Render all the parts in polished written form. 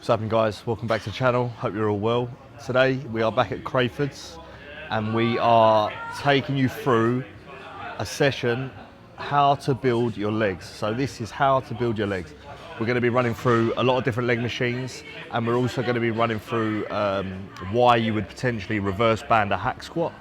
What's happening, guys? Welcome back to the channel. Hope you're all well. Today we are back at Crayford's and we are taking you through a session how to build your legs. So this is how to build your legs. We're going to be running through a lot of different leg machines, and we're also going to be running through why you would potentially reverse band a hack squat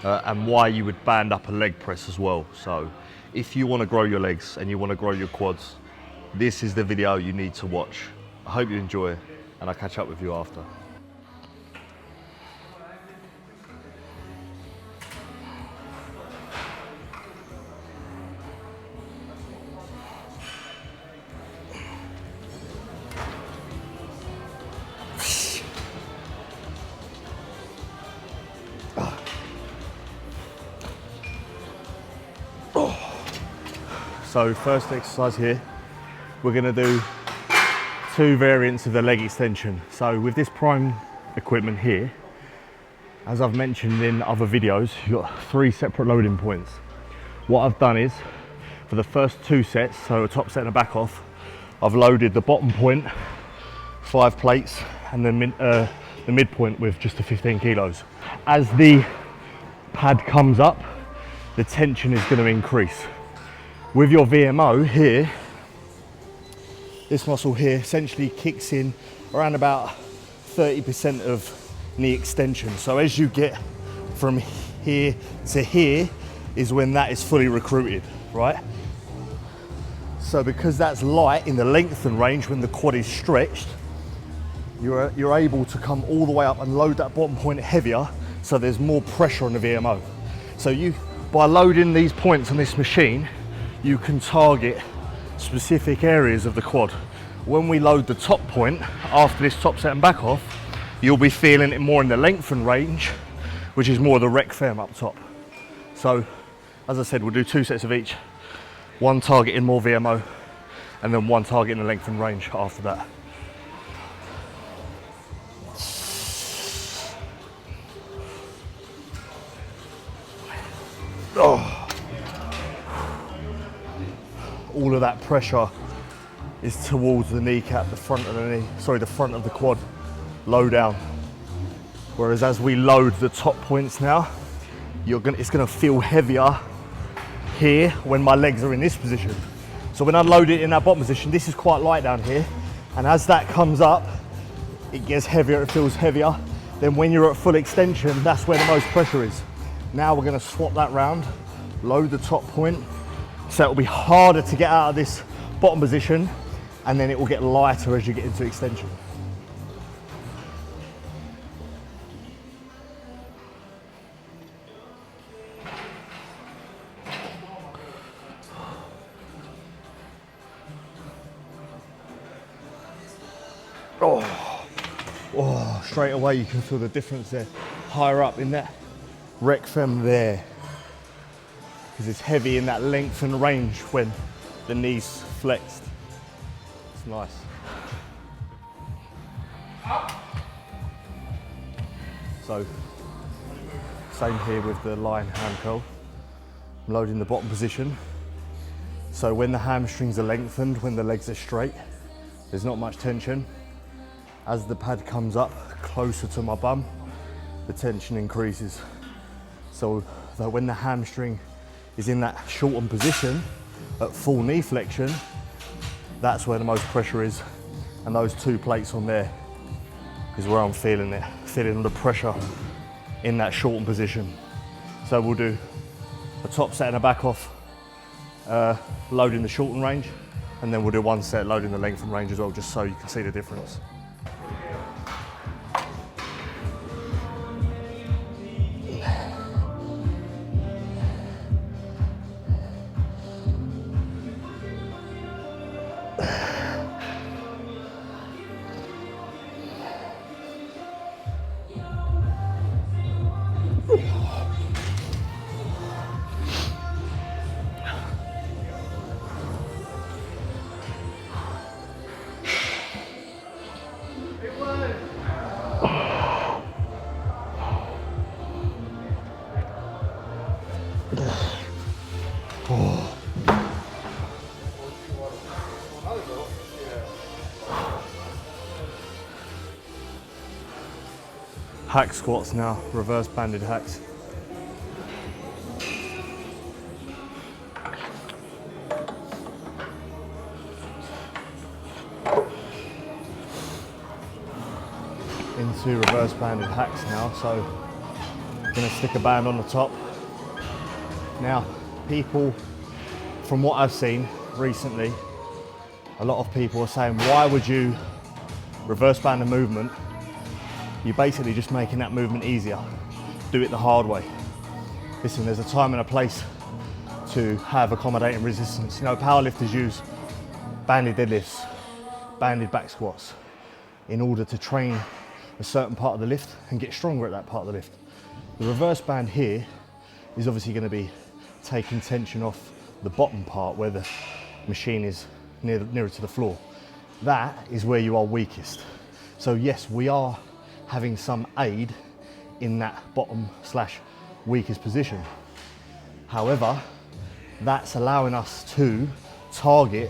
and why you would band up a leg press as well. So if you want to grow your legs and you want to grow your quads, this is the video you need to watch. I hope you enjoy, and I'll catch up with you after. So first exercise here, we're going to do two variants of the leg extension. So with this prime equipment here, as I've mentioned in other videos, you've got three separate loading points. What I've done is, for the first two sets, so a top set and a back off, I've loaded the bottom point, 5 plates, and the midpoint with just the 15 kilos. As the pad comes up, the tension is going to increase. With your VMO here, this muscle here essentially kicks in around about 30% of knee extension. So as you get from here to here is when that is fully recruited, right? So because that's light in the lengthen range when the quad is stretched, you're able to come all the way up and load that bottom point heavier, so there's more pressure on the VMO. So by loading these points on this machine, you can target specific areas of the quad. When we load the top point after this top set and back off, you'll be feeling it more in the lengthen range, which is more the rec fem up top. So as I said, we'll do 2 sets of each, one targeting more VMO and then one targeting the lengthen range after that. Oh. All of that pressure is towards the kneecap, the front of the knee, sorry, the front of the quad, low down. Whereas as we load the top points now, it's gonna feel heavier here when my legs are in this position. So when I load it in that bottom position, this is quite light down here. And as that comes up, it gets heavier, it feels heavier. Then when you're at full extension, that's where the most pressure is. Now we're gonna swap that round, load the top point, so it'll be harder to get out of this bottom position, and then it will get lighter as you get into extension. Oh, straight away you can feel the difference there, higher up in that rec fem there. Because it's heavy in that length and range when the knee's flexed. It's nice. So, same here with the line hand curl. I'm loading the bottom position. So when the hamstrings are lengthened, when the legs are straight, there's not much tension. As the pad comes up closer to my bum, the tension increases. So that when the hamstring is in that shortened position at full knee flexion, that's where the most pressure is. And those 2 plates on there is where I'm feeling it, feeling the pressure in that shortened position. So we'll do a top set and a back off, loading the shortened range, and then we'll do 1 set loading the lengthened range as well, just so you can see the difference. Hack squats now, reverse banded hacks. Into reverse banded hacks now, so I'm gonna stick a band on the top. Now, people, from what I've seen recently, a lot of people are saying, why would you reverse band a movement? You're basically just making that movement easier. Do it the hard way. Listen, there's a time and a place to have accommodating resistance. You know, powerlifters use banded deadlifts, banded back squats in order to train a certain part of the lift and get stronger at that part of the lift. The reverse band here is obviously going to be taking tension off the bottom part where the machine is nearer to the floor. That is where you are weakest. So yes, we are having some aid in that bottom / weakest position. However, that's allowing us to target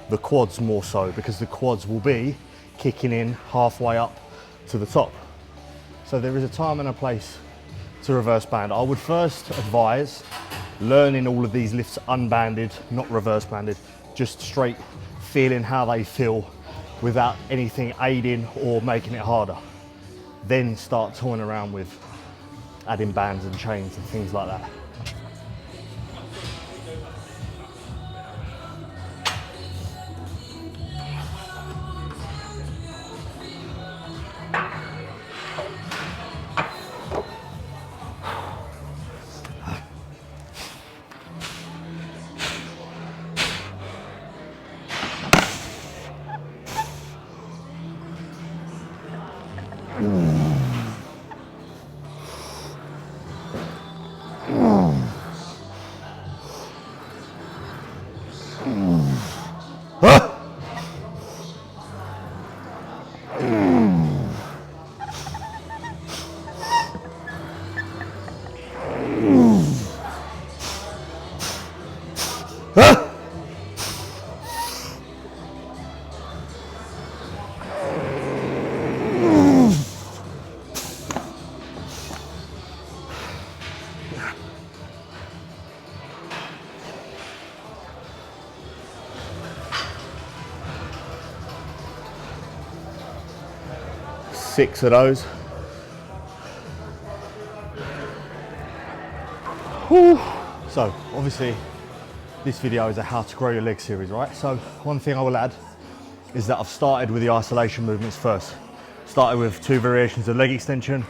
the quads more so, because the quads will be kicking in halfway up to the top. So there is a time and a place to reverse band. I would first advise learning all of these lifts unbanded, not reverse banded, just straight feeling how they feel without anything aiding or making it harder. Then start toying around with adding bands and chains and things like that. Six of those. Whew. So obviously this video is a how to grow your leg series, right? So one thing I will add is that I've started with the isolation movements first. Started with 2 variations of leg extension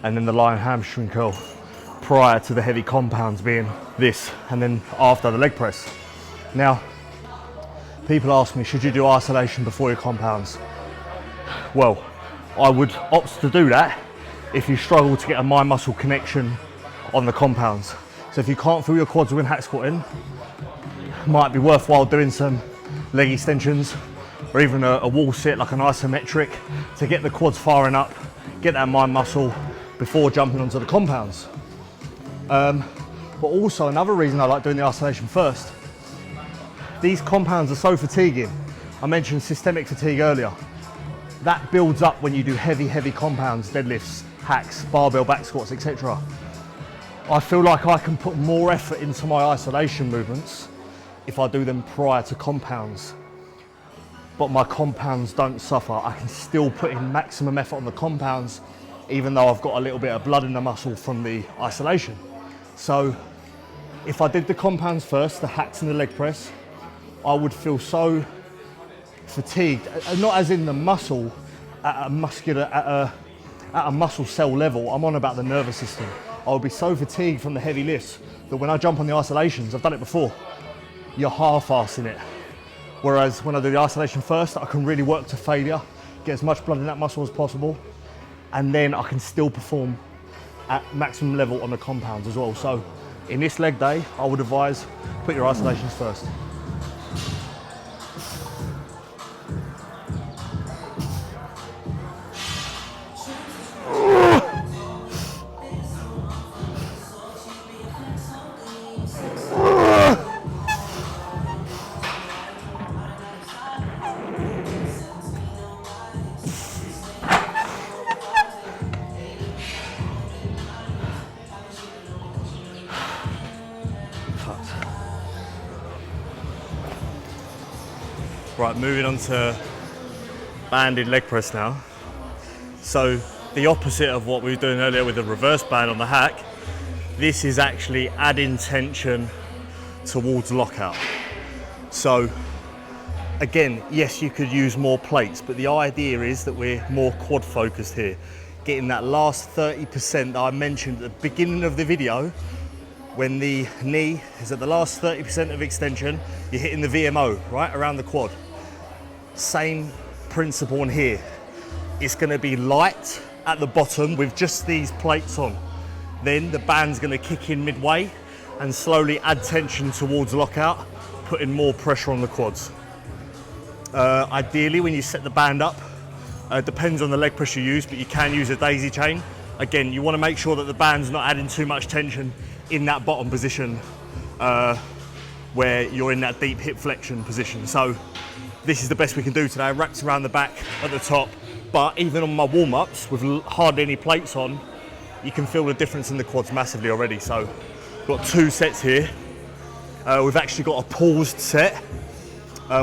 and then the lying hamstring curl prior to the heavy compounds being this, and then after the leg press. Now, people ask me, should you do isolation before your compounds? Well, I would opt to do that if you struggle to get a mind muscle connection on the compounds. So if you can't feel your quads when hack squatting, it might be worthwhile doing some leg extensions or even a wall sit like an isometric to get the quads firing up, get that mind muscle before jumping onto the compounds. But also another reason I like doing the isolation first, these compounds are so fatiguing. I mentioned systemic fatigue earlier. That builds up when you do heavy compounds, deadlifts, hacks, barbell back squats, etc. I feel like I can put more effort into my isolation movements if I do them prior to compounds. But my compounds don't suffer. I can still put in maximum effort on the compounds, even though I've got a little bit of blood in the muscle from the isolation. So if I did the compounds first, the hacks and the leg press, I would feel so fatigued, not as in the muscle, at a muscle cell level. I'm on about the nervous system. I would be so fatigued from the heavy lifts that when I jump on the isolations, I've done it before, you're half-assing it. Whereas when I do the isolation first, I can really work to failure, get as much blood in that muscle as possible, and then I can still perform at maximum level on the compounds as well. So in this leg day, I would advise put your isolations first. Right, moving on to banded leg press now. So the opposite of what we were doing earlier with the reverse band on the hack, this is actually adding tension towards lockout. So again, yes, you could use more plates, but the idea is that we're more quad focused here, getting that last 30% that I mentioned at the beginning of the video. When the knee is at the last 30% of extension, you're hitting the VMO, right, around the quad. Same principle on here. It's gonna be light at the bottom with just these plates on. Then the band's gonna kick in midway and slowly add tension towards lockout, putting more pressure on the quads. Ideally, when you set the band up, depends on the leg press you use, but you can use a daisy chain. Again, you wanna make sure that the band's not adding too much tension in that bottom position where you're in that deep hip flexion position. So this is the best we can do today. Wraps around the back at the top, but even on my warm-ups with hardly any plates on, you can feel the difference in the quads massively already. So got 2 sets here. We've actually got a paused set,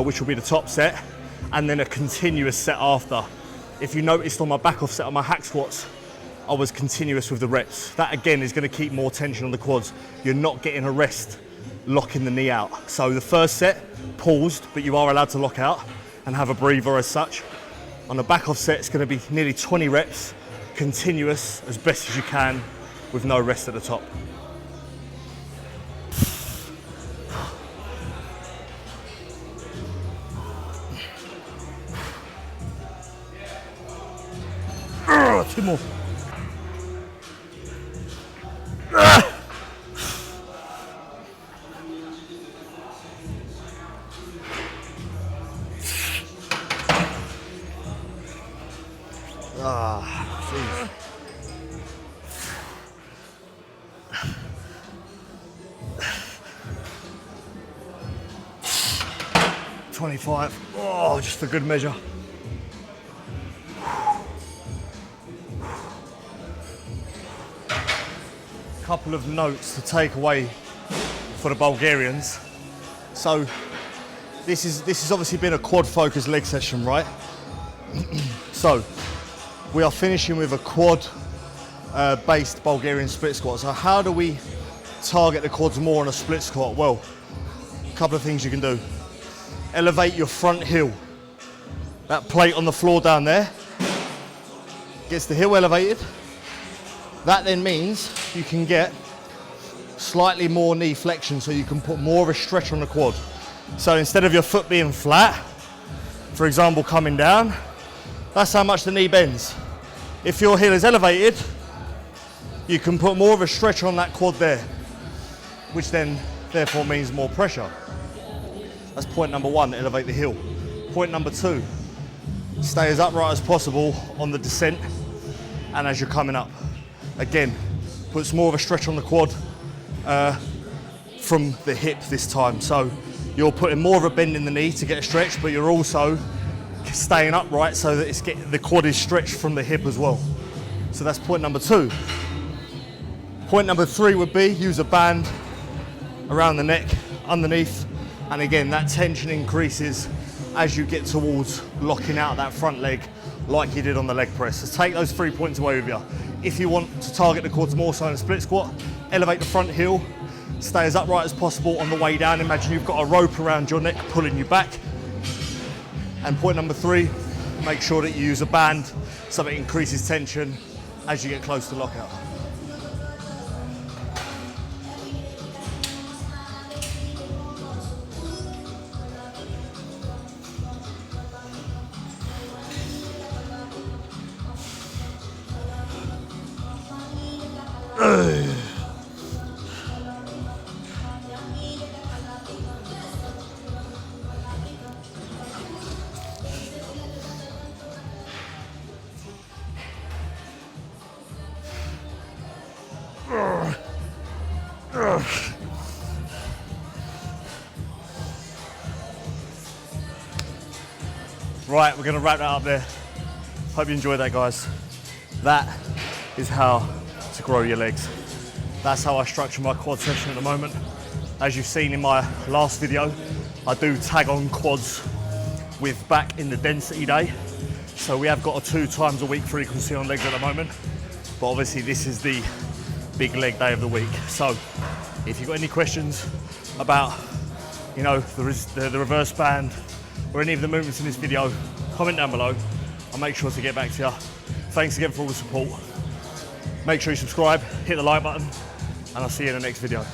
which will be the top set, and then a continuous set after. If you noticed on my back off set on my hack squats, I was continuous with the reps. That again is going to keep more tension on the quads. You're not getting a rest locking the knee out. So the first set, paused, but you are allowed to lock out and have a breather as such. On the back off set, it's going to be nearly 20 reps, continuous as best as you can with no rest at the top. Two more. 25. Oh, just for good measure. Couple of notes to take away for the Bulgarians. So this has obviously been a quad focused leg session, right? So we are finishing with a quad based Bulgarian split squat. So how do we target the quads more on a split squat? Well, a couple of things you can do. Elevate your front heel. That plate on the floor down there gets the heel elevated. That then means you can get slightly more knee flexion, so you can put more of a stretch on the quad. So instead of your foot being flat, for example, coming down, that's how much the knee bends. If your heel is elevated, you can put more of a stretch on that quad there, which then therefore means more pressure. That's point number 1, elevate the heel. Point number 2, stay as upright as possible on the descent and as you're coming up. Again, puts more of a stretch on the quad from the hip this time. So you're putting more of a bend in the knee to get a stretch, but you're also staying upright so that the quad is stretched from the hip as well. So that's point number 2. Point number 3 would be use a band around the neck, underneath, and again, that tension increases as you get towards locking out that front leg like you did on the leg press. So take those 3 points away with you. If you want to target the quads more so in a split squat, elevate the front heel, stay as upright as possible on the way down. Imagine you've got a rope around your neck pulling you back. And point number 3, make sure that you use a band so that it increases tension as you get close to lockout. Right, we're going to wrap that up there. Hope you enjoyed that, guys. That is how to grow your legs. That's how I structure my quad session at the moment. As you've seen in my last video, I do tag on quads with back in the density day. So we have got a 2 times a week frequency on legs at the moment, but obviously this is the big leg day of the week. So if you've got any questions about, you know, the reverse band or any of the movements in this video, comment down below. I'll make sure to get back to you. Thanks again for all the support. Make sure you subscribe, hit the like button, and I'll see you in the next video.